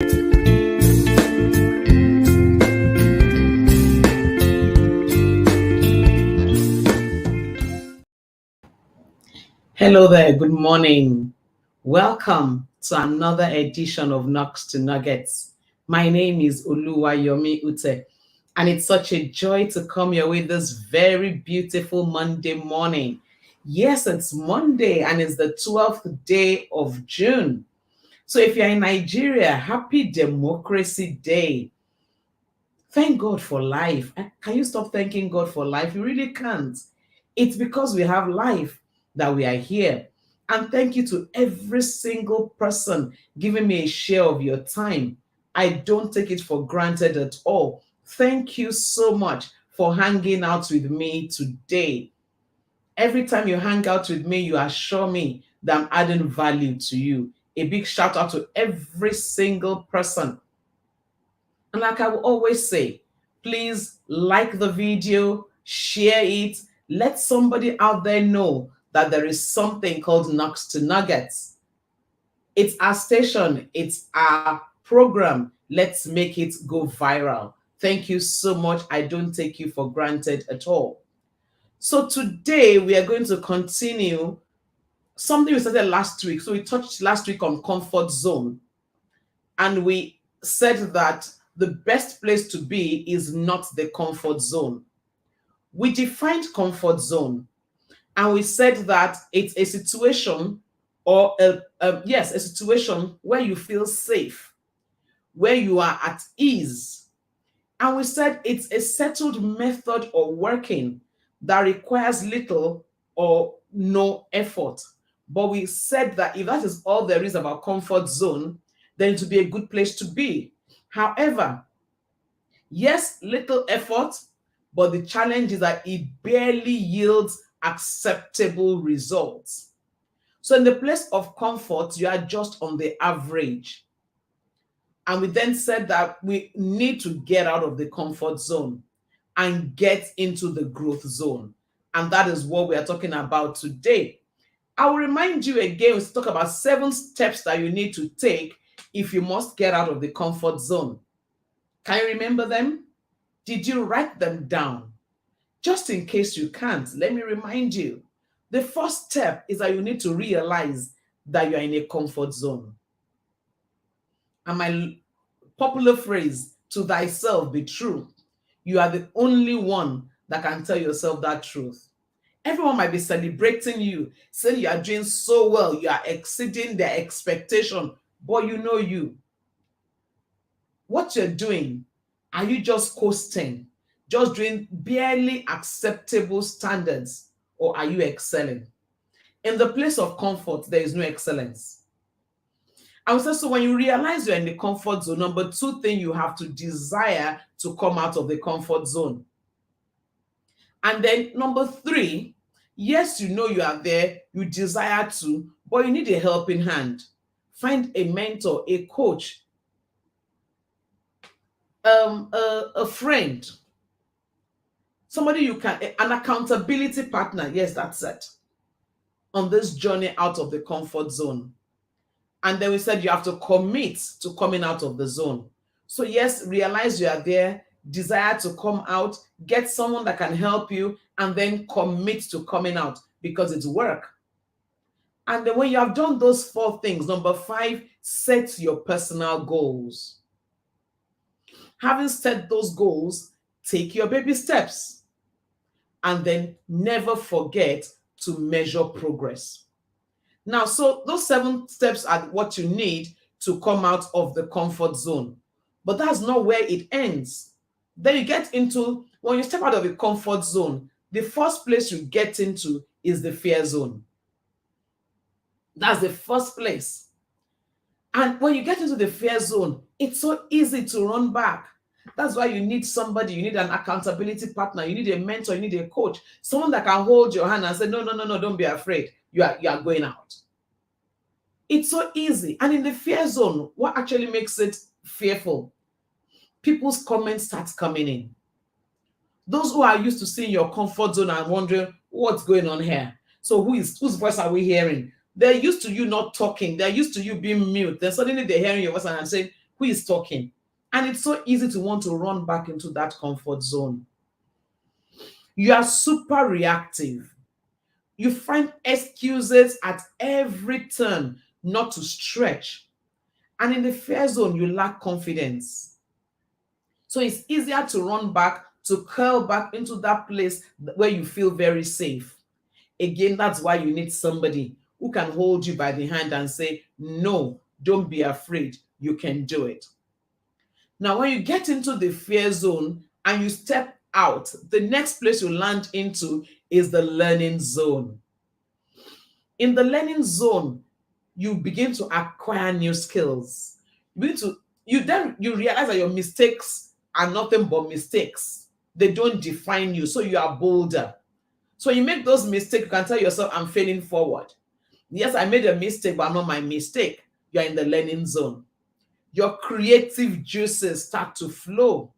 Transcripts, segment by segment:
Hello there, good morning. Welcome to another edition of Knocks to Nuggets. My name is Oluwayomi Uteh, and it's such a joy to come your way this very beautiful Monday morning. Yes, it's Monday and it's the 12th day of June. So if you're in Nigeria, happy Democracy Day. Thank God for life. Can you stop thanking God for life? You really can't. It's because we have life that we are here. And thank you to every single person giving me a share of your time. I don't take it for granted at all. Thank you so much for hanging out with me today. Every time you hang out with me, you assure me that I'm adding value to you. A big shout out to every single person. And like I will always say, please like the video, share it, let somebody out there know that there is something called Knocks to Nuggets. It's our station, it's our program. Let's make it go viral. Thank you so much. I don't take you for granted at all. So today we are going to continue something we started last week. So we touched last week on comfort zone. And we said that the best place to be is not the comfort zone. We defined comfort zone and we said that it's a situation or a situation where you feel safe, where you are at ease. And we said it's a settled method of working that requires little or no effort. But we said that if that is all there is about comfort zone, then it would be a good place to be. However, yes, little effort, but the challenge is that it barely yields acceptable results. So in the place of comfort, you are just on the average. And we then said that we need to get out of the comfort zone and get into the growth zone. And that is what we are talking about today. I will remind you again, we talk about 7 steps that you need to take if you must get out of the comfort zone. Can you remember them? Did you write them down? Just in case you can't, let me remind you. The first step is that you need to realize that you're in a comfort zone. And my popular phrase, to thyself be true. You are the only one that can tell yourself that truth. Everyone might be celebrating you, saying you are doing so well, you are exceeding their expectation, but you know you. What you're doing, are you just coasting, just doing barely acceptable standards, or are you excelling? In the place of comfort, there is no excellence. I would say, so when you realize you're in the comfort zone, number 2 thing, you have to desire to come out of the comfort zone. And then number 3, yes, you know you are there, you desire to, but you need a helping hand. Find a mentor, a coach, a friend, somebody you can, an accountability partner. Yes, that's it. On this journey out of the comfort zone. And then we said you have to commit to coming out of the zone. So yes, realize you are there, desire to come out, get someone that can help you, and then commit to coming out because it's work. And then when you have done those 4 things, number 5, set your personal goals. Having set those goals, take your baby steps. And then never forget to measure progress. Now, so those 7 steps are what you need to come out of the comfort zone. But that's not where it ends. Then you get into, when you step out of the comfort zone, the first place you get into is the fear zone. That's the first place. And when you get into the fear zone, it's so easy to run back. That's why you need somebody, you need an accountability partner, you need a mentor, you need a coach, someone that can hold your hand and say, no, don't be afraid. You are going out. It's so easy. And in the fear zone, what actually makes it fearful? People's comments start coming in. Those who are used to seeing your comfort zone and wondering what's going on here. So whose voice are we hearing? They're used to you not talking. They're used to you being mute. Then suddenly they're hearing your voice and saying, who is talking. And it's so easy to want to run back into that comfort zone. You are super reactive. You find excuses at every turn not to stretch. And in the fear zone, you lack confidence. So it's easier to run back, to curl back into that place where you feel very safe. Again, that's why you need somebody who can hold you by the hand and say, no, don't be afraid. You can do it. Now, when you get into the fear zone and you step out, the next place you land into is the learning zone. In the learning zone, you begin to acquire new skills. You realize that your mistakes are nothing but mistakes. They don't define you, so you are bolder. So you make those mistakes, you can tell yourself, I'm failing forward. Yes, I made a mistake, but not my mistake. You're in the learning zone. Your creative juices start to flow.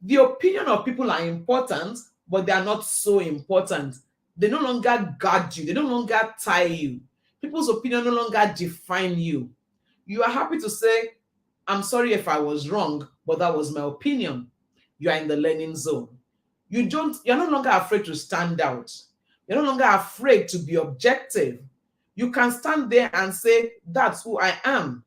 The opinion of people are important, but they are not so important. They no longer guard you. They no longer tie you. People's opinion no longer define you. You are happy to say, I'm sorry if I was wrong, but that was my opinion. You are in the learning zone. You're no longer afraid to stand out. You're no longer afraid to be objective. You can stand there and say, that's who I am.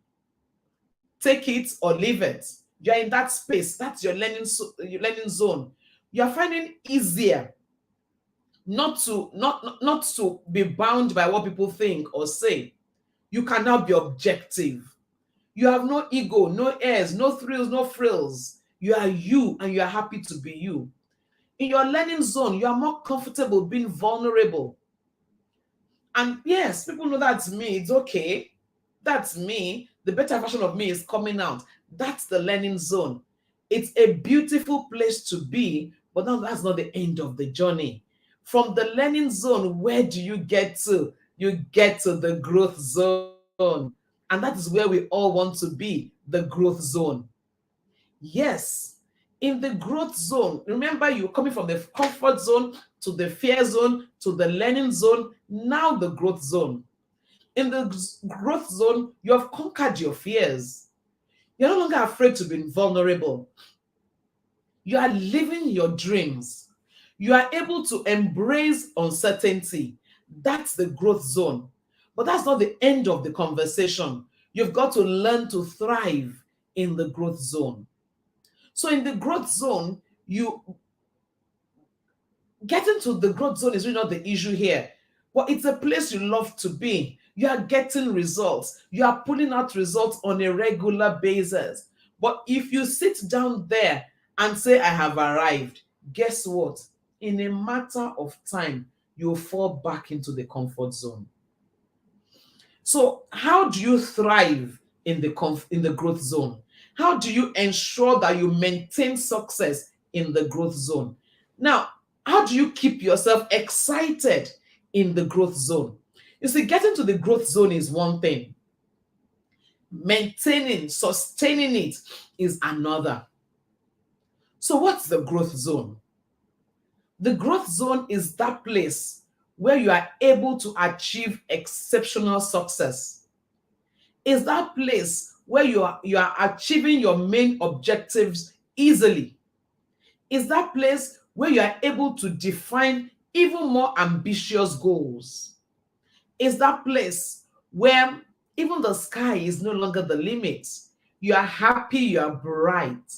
Take it or leave it. You're in that space. That's your learning zone. You're finding easier not to be bound by what people think or say. You can now be objective. You have no ego, no airs, no thrills, no frills. You are you and you are happy to be you. In your learning zone, you are more comfortable being vulnerable. And yes, people know that's me. It's okay. That's me. The better version of me is coming out. That's the learning zone. It's a beautiful place to be, but now that's not the end of the journey. From the learning zone, where do you get to? You get to the growth zone. And that is where we all want to be, the growth zone. Yes, in the growth zone, remember you're coming from the comfort zone to the fear zone to the learning zone, now the growth zone. In the growth zone, you have conquered your fears. You're no longer afraid to be vulnerable. You are living your dreams. You are able to embrace uncertainty. That's the growth zone. But that's not the end of the conversation. You've got to learn to thrive in the growth zone. So in the growth zone, you getting to the growth zone is really not the issue here. But it's a place you love to be. You are getting results. You are pulling out results on a regular basis. But if you sit down there and say, I have arrived, guess what? In a matter of time, you'll fall back into the comfort zone. So how do you thrive in the growth zone? How do you ensure that you maintain success in the growth zone? Now, how do you keep yourself excited in the growth zone? You see, getting to the growth zone is one thing. Maintaining, sustaining it is another. So what's the growth zone? The growth zone is that place where you are able to achieve exceptional success. It's that place where you are achieving your main objectives easily. It's that place where you are able to define even more ambitious goals. It's that place where even the sky is no longer the limit. You are happy, you are bright.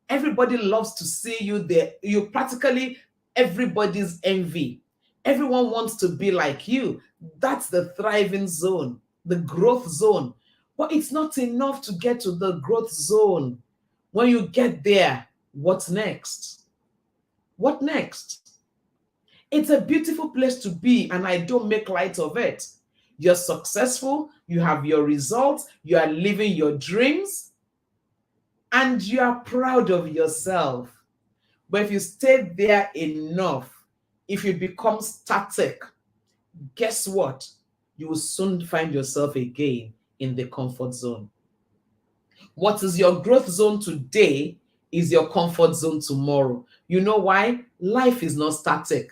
Everybody loves to see you there. You're practically everybody's envy. Everyone wants to be like you. That's the thriving zone, the growth zone. But it's not enough to get to the growth zone. When you get there, what's next? What next? It's a beautiful place to be, and I don't make light of it. You're successful, you have your results, you are living your dreams, and you are proud of yourself. But if you stay there enough, if you become static, guess what? You will soon find yourself again in the comfort zone. What is your growth zone today is your comfort zone tomorrow. You know why? Life is not static.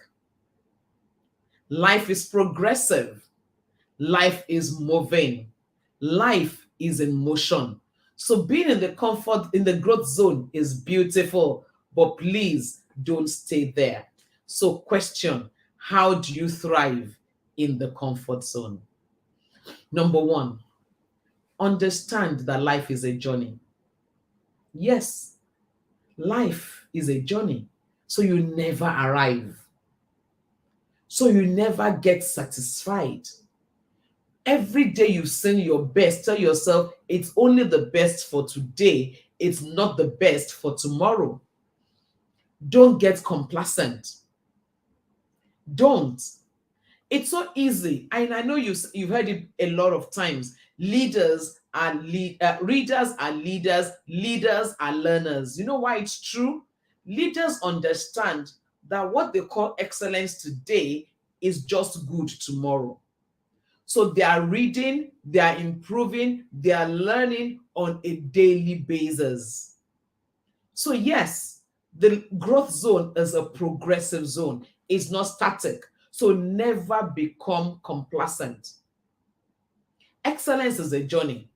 Life is progressive. Life is moving. Life is in motion. So being in the comfort, in the growth zone is beautiful, but please don't stay there. So question, how do you thrive in the comfort zone? Number one, understand that life is a journey. Yes, life is a journey. So you never arrive. So you never get satisfied. Every day you sing your best, tell yourself it's only the best for today, it's not the best for tomorrow. Don't get complacent. Don't. It's so easy, and I know you've heard it a lot of times. Readers are leaders. Leaders are learners. You know why it's true? Leaders understand that what they call excellence today is just good tomorrow. So they are reading, they are improving, they are learning on a daily basis. So yes, the growth zone is a progressive zone. It's not static. So never become complacent. Excellence is a journey.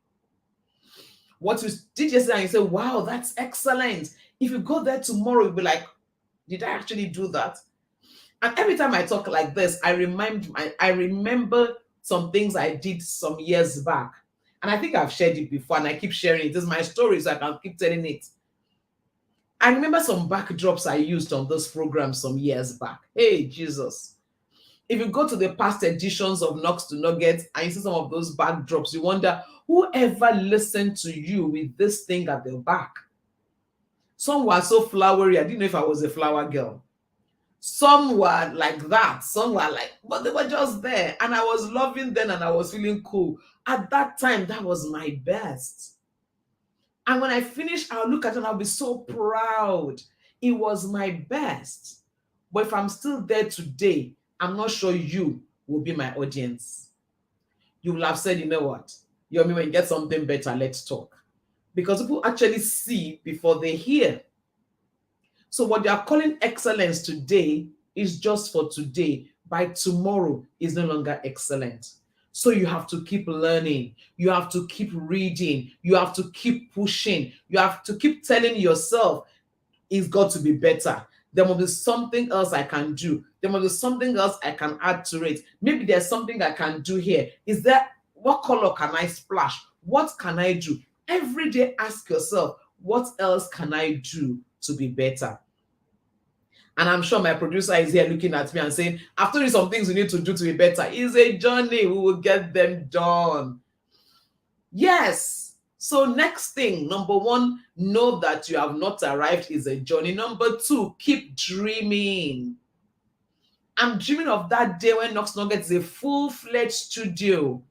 What you did yesterday and you say, wow, that's excellent. If you go there tomorrow, you'll be like, did I actually do that? And every time I talk like this, I remember some things I did some years back. And I think I've shared it before and I keep sharing it. This is my story, so I can keep telling it. I remember some backdrops I used on this program some years back. Hey, Jesus. If you go to the past editions of Knox to Nuggets and you see some of those backdrops, you wonder whoever listened to you with this thing at the back. Some were so flowery, I didn't know if I was a flower girl. Some were like that. Some were like, but they were just there. And I was loving them and I was feeling cool. At that time, that was my best. And when I finish, I'll look at it and I'll be so proud. It was my best. But if I'm still there today, I'm not sure you will be my audience. You will have said, you know what? Yomi, when you get something better, let's talk. Because people actually see before they hear. So what they are calling excellence today is just for today. By tomorrow is no longer excellent. So you have to keep learning. You have to keep reading. You have to keep pushing. You have to keep telling yourself it's got to be better. There must be something else I can do. There must be something else I can add to it. Maybe there's something I can do here. Is there, what color can I splash? What can I do? Every day ask yourself, what else can I do to be better? And I'm sure my producer is here looking at me and saying, after doing some things we need to do to be better. It's a journey. We will get them done. Yes. So next thing, number one, know that you have not arrived is a journey. Number two, keep dreaming. I'm dreaming of that day when Knox Nuggets is a full-fledged studio.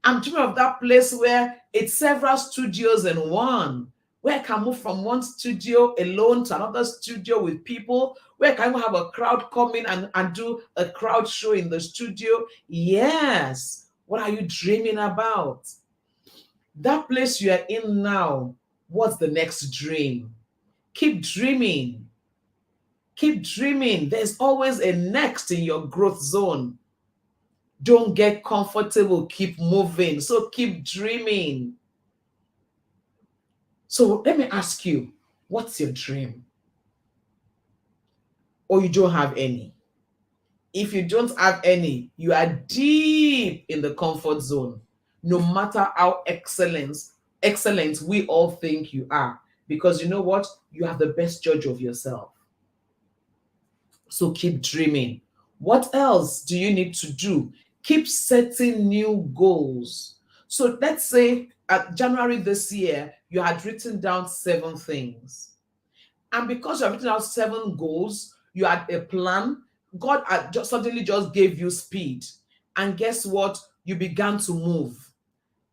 I'm dreaming of that place where it's several studios in one, where I can move from one studio alone to another studio with people, where I can have a crowd come in and do a crowd show in the studio. Yes. What are you dreaming about? That place you are in now, what's the next dream? Keep dreaming. Keep dreaming. There's always a next in your growth zone. Don't get comfortable. Keep moving. So keep dreaming. So let me ask you, what's your dream? Or you don't have any? If you don't have any, you are deep in the comfort zone, no matter how excellent we all think you are. Because you know what? You are the best judge of yourself. So keep dreaming. What else do you need to do? Keep setting new goals. So let's say at January this year, you had written down 7 things. And because you have written out 7 goals, you had a plan, God had suddenly just gave you speed. And guess what? You began to move.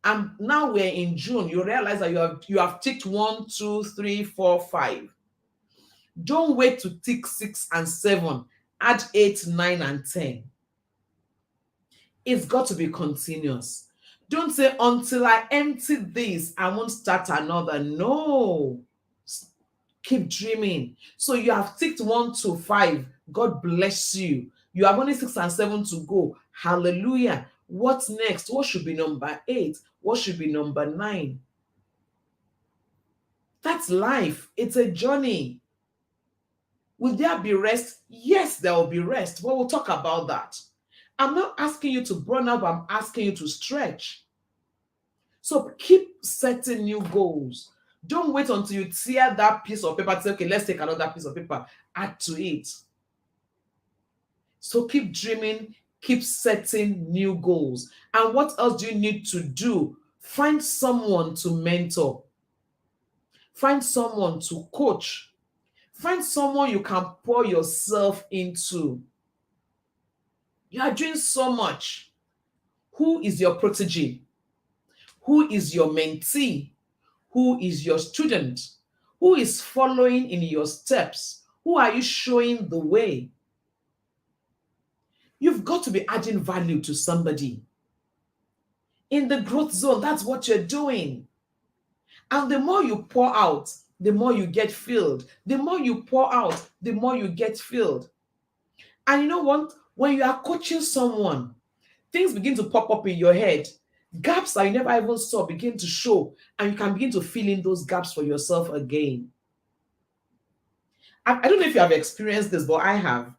And now we're in June. You realize that you have ticked 1, 2, 3, 4, 5. Don't wait to tick 6 and 7. Add 8, 9, and 10. It's got to be continuous. Don't say, until I empty this, I won't start another. No. Keep dreaming. So you have ticked 1 to 5. God bless you. You have only 6 and 7 to go. Hallelujah. What's next? What should be number 8? What should be number 9? That's life. It's a journey. Will there be rest? Yes, there will be rest, but we'll talk about that. I'm not asking you to burn out, but I'm asking you to stretch. So keep setting new goals. Don't wait until you tear that piece of paper to say, okay, let's take another piece of paper, add to it. So keep dreaming, keep setting new goals. And what else do you need to do? Find someone to mentor, find someone to coach, find someone you can pour yourself into. You are doing so much. Who is your protege? Who is your mentee? Who is your student? Who is following in your steps? Who are you showing the way? You've got to be adding value to somebody. In the growth zone, that's what you're doing. And the more you pour out, the more you get filled. The more you pour out, the more you get filled. And you know what? When you are coaching someone, things begin to pop up in your head. Gaps that you never even saw begin to show, and you can begin to fill in those gaps for yourself again. I don't know if you have experienced this, but I have.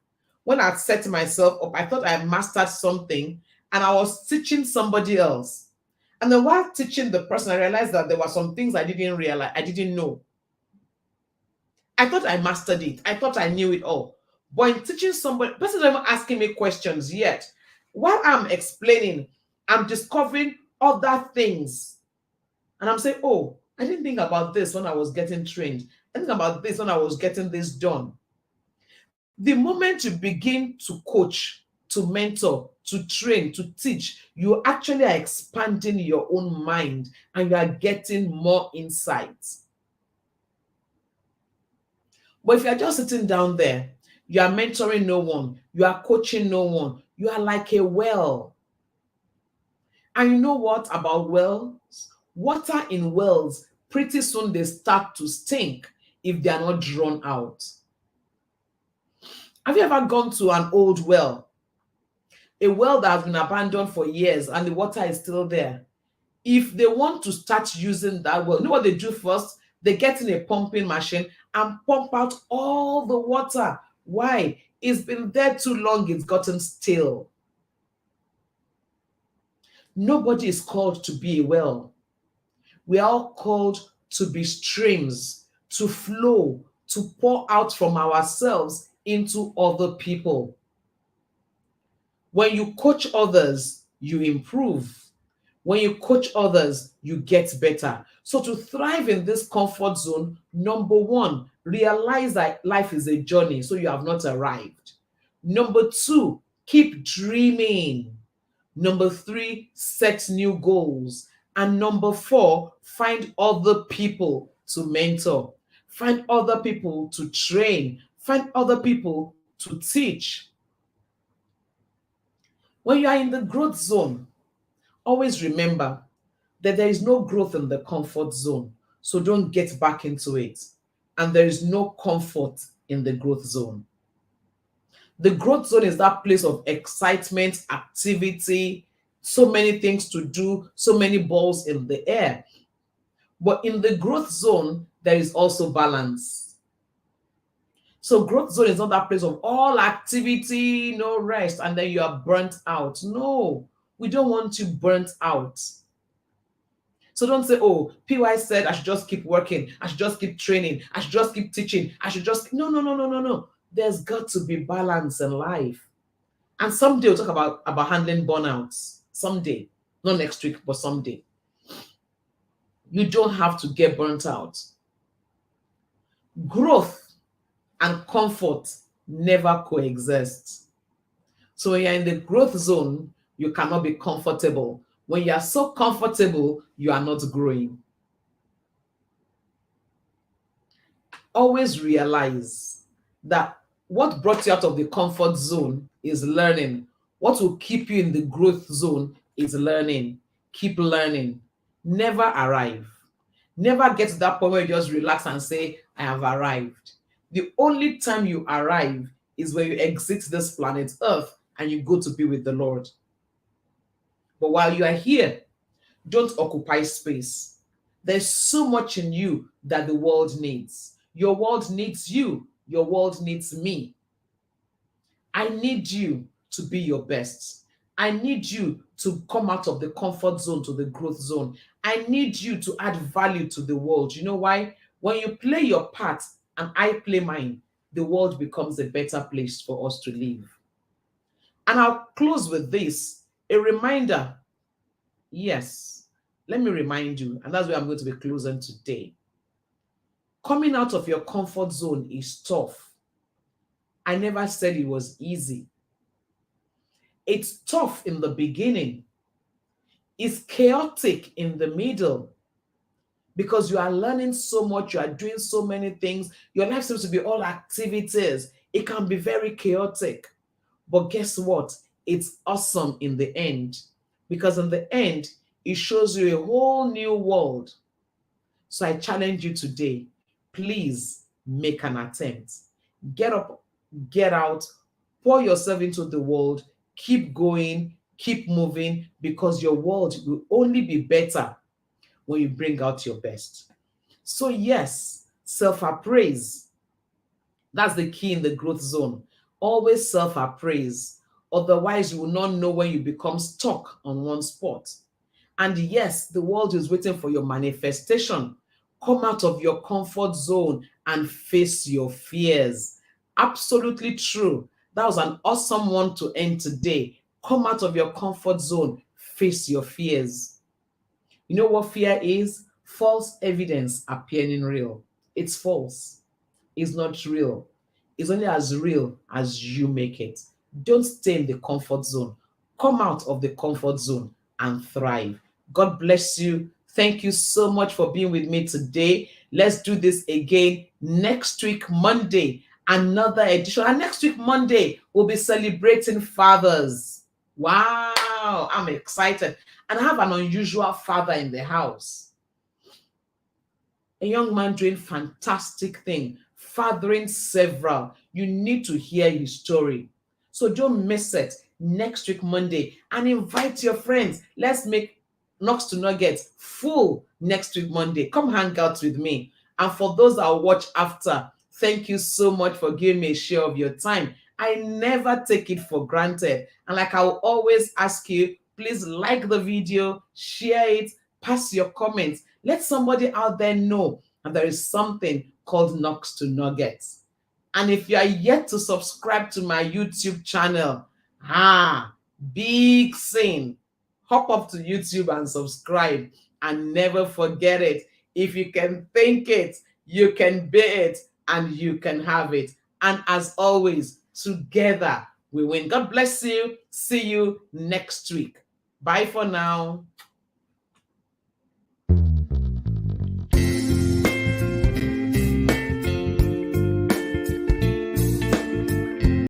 When I set myself up, I thought I mastered something, and I was teaching somebody else. And then while teaching the person, I realized that there were some things I didn't realize, I didn't know. I thought I mastered it. I thought I knew it all. But in teaching somebody, the person is not even asking me questions yet. While I'm explaining, I'm discovering other things. And I'm saying, oh, I didn't think about this when I was getting trained. I think about this when I was getting this done. The moment you begin to coach, to mentor, to train, to teach, you actually are expanding your own mind and you are getting more insights. But if you're just sitting down there, you are mentoring no one, you are coaching no one, you are like a well. And you know what about wells? Water in wells, pretty soon they start to stink if they are not drawn out. Have you ever gone to an old well? A well that has been abandoned for years and the water is still there. If they want to start using that well, you know what they do first? They get in a pumping machine and pump out all the water. Why? It's been there too long, it's gotten stale. Nobody is called to be a well. We are all called to be streams, to flow, to pour out from ourselves into other people. When you coach others, you improve. When you coach others, you get better. So to thrive in this comfort zone, number one, realize that life is a journey, so you have not arrived. Number two, keep dreaming. Number three, set new goals. And number four, find other people to mentor. Find other people to train. Find other people to teach. When you are in the growth zone, always remember that there is no growth in the comfort zone. So don't get back into it. And there is no comfort in the growth zone. The growth zone is that place of excitement, activity, so many things to do, so many balls in the air. But in the growth zone, there is also balance. So growth zone is not that place of all activity, no rest, and then you are burnt out. No, we don't want you burnt out. So don't say, oh, PY said I should just keep working, I should just keep training, I should just keep teaching, I should just... No, no, no, no, no, no. There's got to be balance in life. And someday we'll talk about handling burnouts. Someday. Not next week, but someday. You don't have to get burnt out. Growth and comfort never coexist. So when you're in the growth zone, you cannot be comfortable. When you are so comfortable, you are not growing. Always realize that what brought you out of the comfort zone is learning. What will keep you in the growth zone is learning. Keep learning. Never arrive. Never get to that point where you just relax and say, I have arrived. The only time you arrive is when you exit this planet Earth and you go to be with the Lord. But while you are here, don't occupy space. There's so much in you that the world needs. Your world needs you. Your world needs me. I need you to be your best. I need you to come out of the comfort zone to the growth zone. I need you to add value to the world. You know why? When you play your part and I play mine, the world becomes a better place for us to live. And I'll close with this, a reminder. Yes, let me remind you, and that's where I'm going to be closing today. Coming out of your comfort zone is tough. I never said it was easy. It's tough in the beginning. It's chaotic in the middle because you are learning so much, you are doing so many things. Your life seems to be all activities. It can be very chaotic. But guess what? It's awesome in the end because in the end, it shows you a whole new world. So I challenge you today, please make an attempt. Get up, get out, pour yourself into the world, keep going, keep moving, because your world will only be better when you bring out your best. So, yes, self appraise. That's the key in the growth zone. Always self appraise. Otherwise, you will not know when you become stuck on one spot. And yes, the world is waiting for your manifestation. Come out of your comfort zone and face your fears. Absolutely true. That was an awesome one to end today. Come out of your comfort zone, face your fears. You know what fear is? False evidence appearing real. It's false. It's not real. It's only as real as you make it. Don't stay in the comfort zone. Come out of the comfort zone and thrive. God bless you. Thank you so much for being with me today. Let's do this again next week, Monday. Another edition. And next week, Monday, we'll be celebrating fathers. Wow, I'm excited. And I have an unusual father in the house. A young man doing fantastic thing, fathering several. You need to hear his story. So don't miss it next week, Monday, and invite your friends. Let's make Knocks to Nuggets full next week, Monday. Come hang out with me. And for those that will watch after, thank you so much for giving me a share of your time. I never take it for granted. And like I will always ask you, please like the video, share it, pass your comments. Let somebody out there know that there is something called Knocks to Nuggets. And if you are yet to subscribe to my YouTube channel, big sin. Hop up to YouTube and subscribe. And never forget it. If you can think it, you can be it, and you can have it. And as always, together we win. God bless you. See you next week. Bye for now.